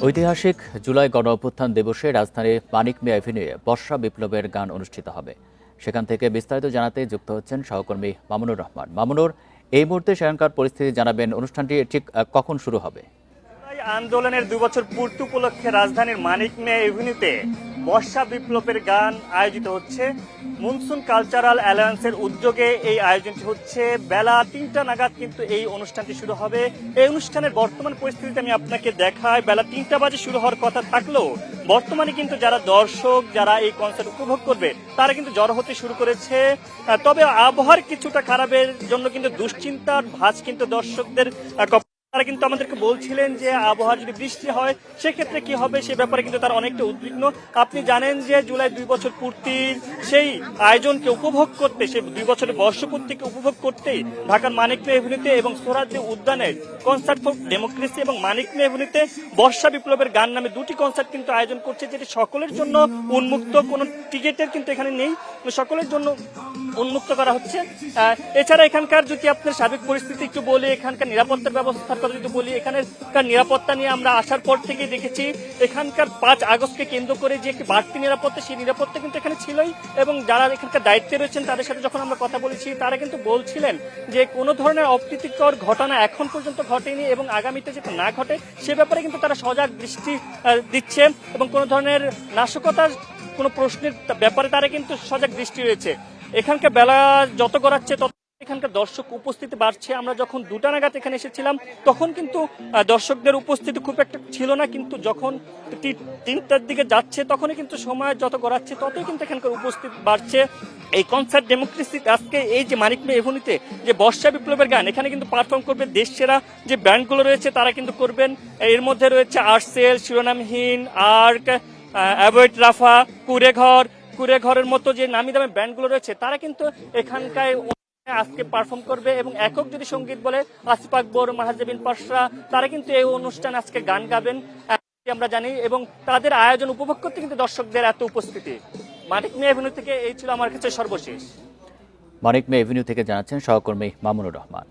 ঐতিহাসিক জুলাই গণ অভ্যুত্থান দিবসে রাজধানীর মানিক মিয়া এভিনিউয়ে বর্ষা বিপ্লবের গান অনুষ্ঠিত হবে। সেখান থেকে বিস্তারিত জানাতে যুক্ত হচ্ছেন সহকর্মী মামুনুর রহমান। মামুনুর, এই মুহূর্তে সেখানকার পরিস্থিতি জানাবেন। অনুষ্ঠানটি ঠিক কখন শুরু হবে? আন্দোলনের 2 বছর পূর্তি উপলক্ষে রাজধানীর মানিক মিয়া এভিনিউতে বর্ষা বিপ্লবের গান আয়োজিত হচ্ছে। মনসুন কালচারাল অ্যালায়েন্সের উদ্যোগে এই আয়োজনটি হচ্ছে। বেলা 3টা নাগাদ কিন্তু এই অনুষ্ঠানটি শুরু হবে। এই অনুষ্ঠানের বর্তমান পরিস্থিতিতে আমি আপনাকে দেখাই। বেলা 3টা বাজে শুরু হওয়ার কথা থাকলেও বর্তমানে কিন্তু যারা দর্শক, যারা এই কনসার্ট উপভোগ করবে, তারা কিন্তু জড়ো হতে শুরু করেছে। তবে আবহাওয়ার কিছুটা খারাপের জন্য কিন্তু দুশ্চিন্তার ভাঁজ কিন্তু দর্শকদের তারা কিন্তু আমাদেরকে বলছিলেন যে আবহাওয়া যদি বৃষ্টি হয় সেক্ষেত্রে কি হবে, সে ব্যাপারে কিন্তু তারা অনেকটা উদ্বিগ্ন। আপনি জানেন যে জুলাই 2 বছর পূর্তির সেই আয়োজনকে উপভোগ করতে, সেই 2 বছরের বর্ষপূর্তিকে উপভোগ করতেই ঢাকার মানিক মিয়া এভিনিউতে এবং সোহরাওয়ার্দী উদ্যানের কনসার্ট ফর ডেমোক্রেসি এবং মানিক মিয়া এভিনিউতে বর্ষা বিপ্লবের গান নামে 2টি কনসার্ট কিন্তু আয়োজন করছে, যেটি সকলের জন্য উন্মুক্ত। কোনো টিকিটের কিন্তু এখানে নেই, সকলের জন্য উন্মুক্ত করা হচ্ছে। এছাড়া এখানকার যদি আপনার সার্বিক পরিস্থিতি একটু বলি, এখানকার নিরাপত্তার ব্যবস্থার কথা যদি বলি, এখানকার নিরাপত্তা নিয়ে আমরা আসার পর থেকে দেখেছি এখানকার 5 আগস্টকে কেন্দ্র করে যে একটি বাড়তি নিরাপত্তা, সেই নিরাপত্তা কিন্তু এখানে ছিলই। এবং যারা এখানকার দায়িত্বে রয়েছেন তাদের সাথে যখন আমরা কথা বলেছি, তারা কিন্তু বলছিলেন যে কোনো ধরনের অপ্রীতিকর ঘটনা এখন পর্যন্ত ঘটেনি এবং আগামীতে যাতে না ঘটে সে ব্যাপারে কিন্তু তারা সজাগ দৃষ্টি দিচ্ছে এবং কোনো ধরনের নাশকতার কোনো প্রশ্নের ব্যাপারে তারা কিন্তু সজাগ দৃষ্টি রয়েছে। এখানকার বেলা যত গড়াচ্ছে তত এখানকার দর্শক উপস্থিতি বাড়ছে। আমরা যখন 2টা নাগাদ এখানে এসেছিলাম তখন কিন্তু দর্শকদের উপস্থিতি খুব একটা ছিল না, কিন্তু যখন 3টার দিকে যাচ্ছে তখনই কিন্তু সময় যত গড়াচ্ছে ততই কিন্তু এখানকার উপস্থিতি বাড়ছে। এই কনসার্ট ডেমোক্রেসি আজকে এই যে মানিক মিয়া এভিনিউতে যে বর্ষা বিপ্লবের গান, এখানে কিন্তু পারফর্ম করবে দেশ সেরা যে ব্যান্ডগুলো রয়েছে, তারা কিন্তু করবেন। এর মধ্যে রয়েছে আর্টসেল, শিরোনামহীন, আর্ক, অ্যাভয়েড রাফা, কুড়েঘরের মতো যে নামি দামি ব্যান্ডগুলো রয়েছে, তারা কিন্তু এখানকার আজকে পারফর্ম করবে। এবং একক যদি সঙ্গীত বলে আসিফ আকবর, মাহাজেবিন পাশরা, তারা কিন্তু এই অনুষ্ঠানে আজকে গান গাবেন আমরা জানি। এবং তাদের আয়োজন উপভোগ করতে কিন্তু দর্শকদের এত উপস্থিতি। মানিক মিয়া এভিনিউ থেকে এই ছিল আমার কাছে সর্বশেষ। মানিক মিয়া এভিনিউ থেকে জানাচ্ছেন সহকর্মী মামুনুর রহমান।